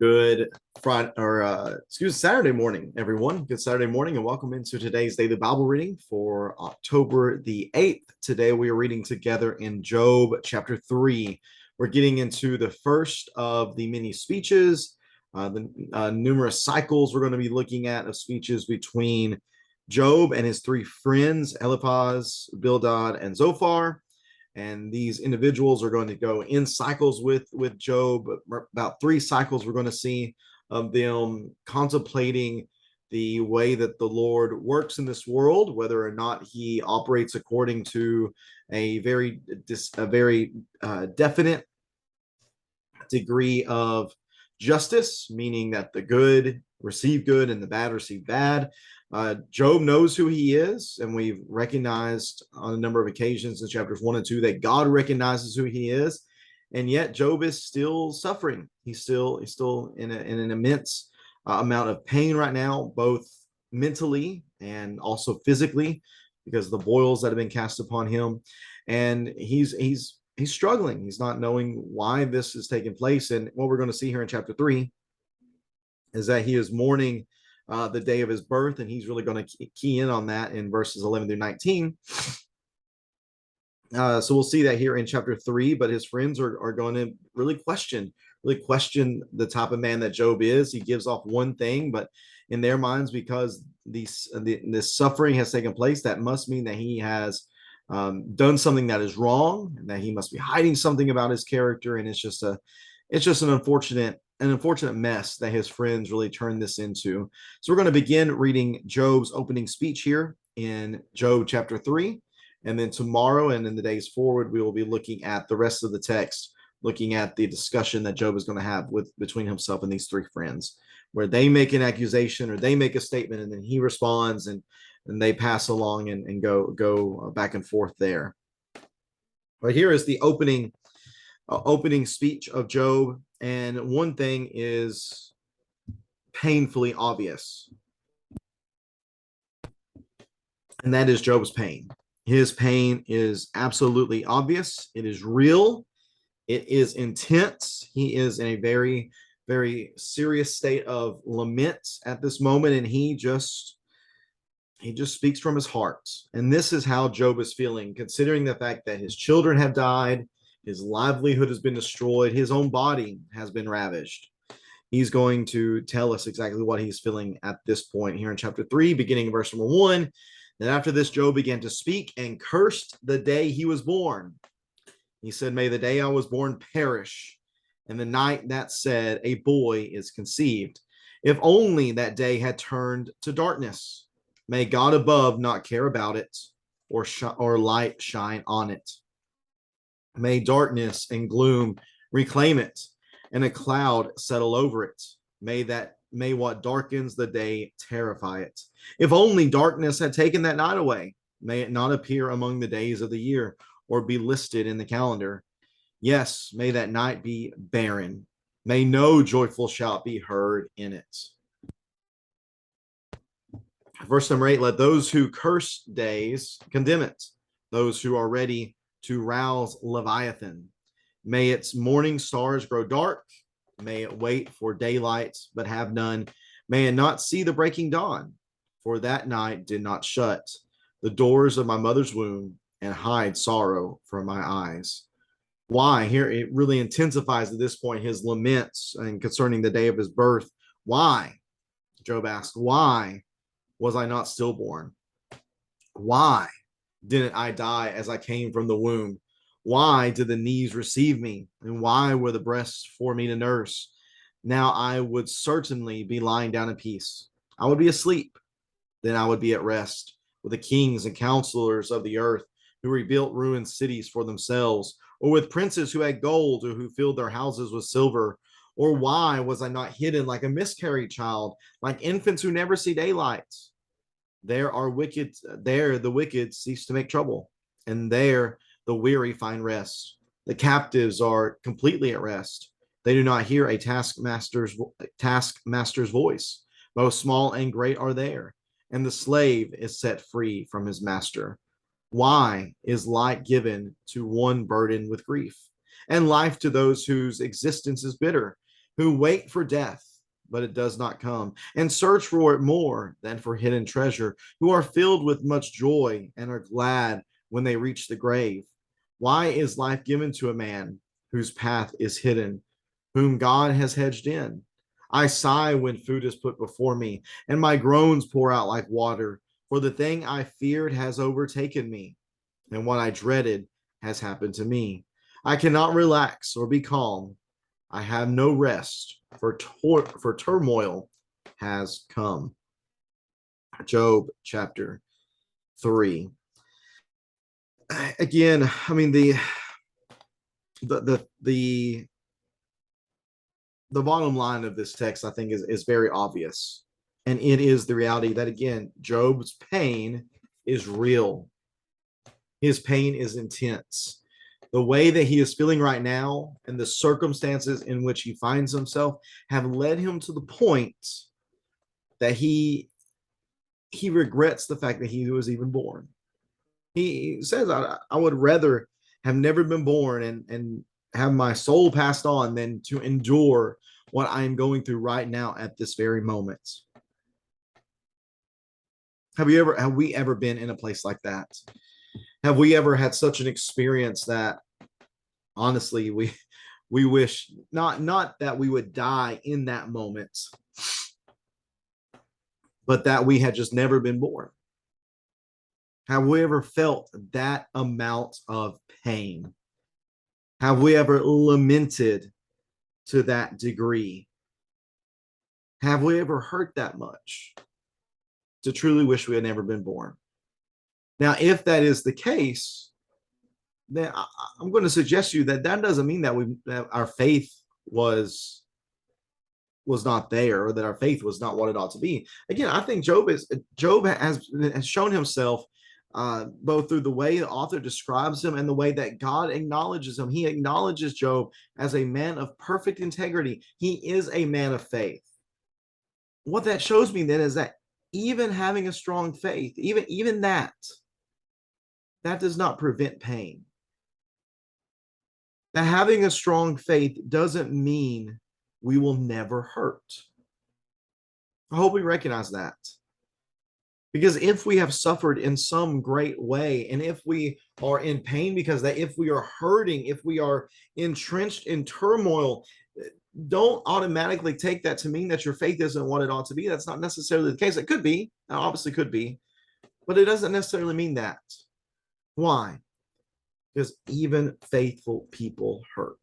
Good Friday Saturday morning, everyone. Good Saturday morning, and welcome into today's daily Bible reading for October the 8th. Today we are reading together in Job chapter 3. We're getting into the first of the many speeches, the numerous cycles we're going to be looking at of speeches between Job and his three friends, Eliphaz, Bildad, and Zophar. And these individuals are going to go in cycles with Job. About three cycles we're going to see of them contemplating the way that the Lord works in this world, whether or not he operates according to a very definite degree of justice, meaning that the good receive good and the bad receive bad. Job knows who he is, and we've recognized on a number of occasions in chapters 1 and 2 that God recognizes who he is, and yet Job is still suffering. He's still in an immense amount of pain right now, both mentally and also physically, because of the boils that have been cast upon him, and he's struggling. He's not knowing why this is taking place. And what we're going to see here in chapter 3 is that he is mourning the day of his birth, and he's really going to key in on that in verses 11 through 19. So we'll see that here in chapter 3, but his friends are going to really question the type of man that Job is. He gives off one thing, but in their minds, because this suffering has taken place, that must mean that he has done something that is wrong, and that he must be hiding something about his character. And it's just an unfortunate mess that his friends really turned this into. So we're going to begin reading Job's opening speech here in Job chapter 3. And then tomorrow and in the days forward, we will be looking at the rest of the text, looking at the discussion that Job is going to have between himself and these three friends, where they make an accusation or they make a statement, and then he responds, and they pass along and go back and forth there. But here is the opening speech of Job. And one thing is painfully obvious, and that is Job's pain. His pain is absolutely obvious. It is real. It is intense. He is in a very, very serious state of lament at this moment, and he just speaks from his heart. And this is how Job is feeling, considering the fact that his children have died, his livelihood has been destroyed, his own body has been ravished. He's going to tell us exactly what he's feeling at this point here in chapter 3, beginning in verse number 1. Then after this, Job began to speak and cursed the day he was born. He said, "May the day I was born perish, and the night that said a boy is conceived. If only that day had turned to darkness. May God above not care about it, or light shine on it. May darkness and gloom reclaim it, and a cloud settle over it. May what darkens the day terrify it. If only darkness had taken that night away. May it not appear among the days of the year, or be listed in the calendar. Yes, may that night be barren. May no joyful shout be heard in it." Verse number 8, "Let those who curse days condemn it, those who are ready to rouse Leviathan. May its morning stars grow dark. May it wait for daylight, but have none. May it not see the breaking dawn, for that night did not shut the doors of my mother's womb and hide sorrow from my eyes." Why? Here it really intensifies at this point his laments and concerning the day of his birth. Why? Job asked, "Why was I not stillborn? Why didn't I die as I came from the womb? Why did the knees receive me? And why were the breasts for me to nurse? Now I would certainly be lying down in peace. I would be asleep. Then I would be at rest with the kings and counselors of the earth, who rebuilt ruined cities for themselves, or with princes who had gold, or who filled their houses with silver. Or why was I not hidden like a miscarried child, like infants who never see daylight? There the wicked cease to make trouble, and there the weary find rest. The captives are completely at rest. They do not hear a taskmaster's voice. Both small and great are there, and the slave is set free from his master. Why is light given to one burdened with grief, and life to those whose existence is bitter? who wait for death, but it does not come, and search for it more than for hidden treasure, who are filled with much joy and are glad when they reach the grave. Why is life given to a man whose path is hidden, whom God has hedged in? I sigh when food is put before me, and my groans pour out like water, for the thing I feared has overtaken me, and what I dreaded has happened to me. I cannot relax or be calm. I have no rest, for turmoil has come. Job chapter 3. Again, I mean the bottom line of this text, I think, is very obvious. And it is the reality that, again, Job's pain is real. His pain is intense. The way that he is feeling right now and the circumstances in which he finds himself have led him to the point that he regrets the fact that he was even born. He says, I would rather have never been born and have my soul passed on than to endure what I am going through right now at this very moment. Have we ever been in a place like that? Have we ever had such an experience that honestly we wish not that we would die in that moment, but that we had just never been born? Have we ever felt that amount of pain? Have we ever lamented to that degree? Have we ever hurt that much to truly wish we had never been born? Now, if that is the case, then I'm going to suggest to you that doesn't mean that our faith was not there, or that our faith was not what it ought to be. Again, I think Job has shown himself, both through the way the author describes him and the way that God acknowledges him. He acknowledges Job as a man of perfect integrity. He is a man of faith. What that shows me then is that even having a strong faith, even that does not prevent pain. That having a strong faith doesn't mean we will never hurt. I hope we recognize that. Because if we have suffered in some great way, and if we are in pain because that, if we are hurting, if we are entrenched in turmoil, don't automatically take that to mean that your faith isn't what it ought to be. That's not necessarily the case. It could be, it obviously could be, but it doesn't necessarily mean that. Why? Because even faithful people hurt.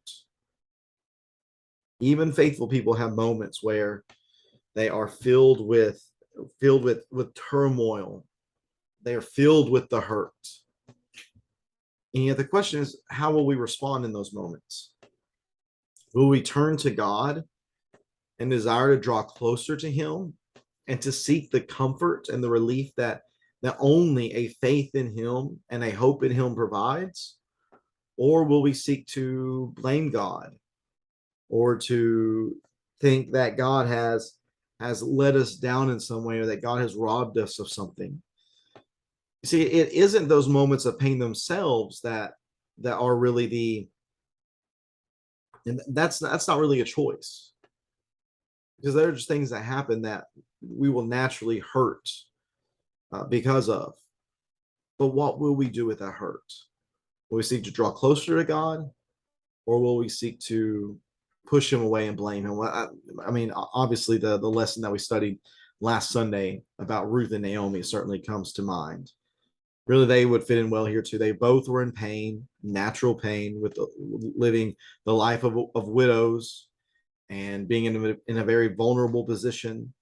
Even faithful people have moments where they are filled with turmoil. They are filled with the hurt. And yet the question is, how will we respond in those moments? Will we turn to God and desire to draw closer to him and to seek the comfort and the relief that only a faith in him and a hope in him provides? Or will we seek to blame God, or to think that God has let us down in some way, or that God has robbed us of something? You see, it isn't those moments of pain themselves that are really and that's not really a choice, because there are just things that happen that we will naturally hurt because of. But what will we do with that hurt? Will we seek to draw closer to God, or will we seek to push him away and blame him? Well, I mean, obviously, the lesson that we studied last Sunday about Ruth and Naomi certainly comes to mind. Really, they would fit in well here too. They both were in pain, natural pain, with living the life of widows and being in a very vulnerable position.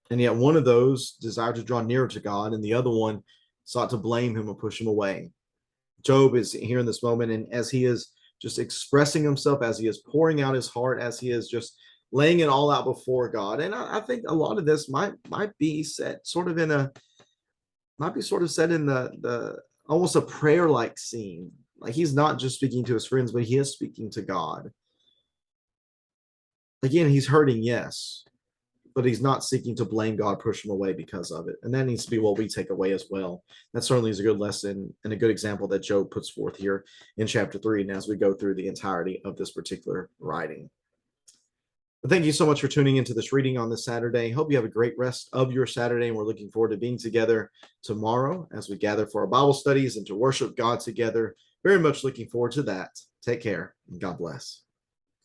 And yet one of those desired to draw nearer to God, and the other one sought to blame him or push him away. Job is here in this moment, and as he is just expressing himself, as he is pouring out his heart, as he is just laying it all out before God. And I think a lot of this might be said sort of in a might be sort of said in the almost a prayer like scene. Like, he's not just speaking to his friends, but he is speaking to God. Again, he's hurting, yes, but he's not seeking to blame God, push him away because of it. And that needs to be what we take away as well. That certainly is a good lesson and a good example that Job puts forth here in chapter 3, and as we go through the entirety of this particular writing. Thank you so much for tuning into this reading on this Saturday. Hope you have a great rest of your Saturday, and we're looking forward to being together tomorrow as we gather for our Bible studies and to worship God together. Very much looking forward to that. Take care and God bless.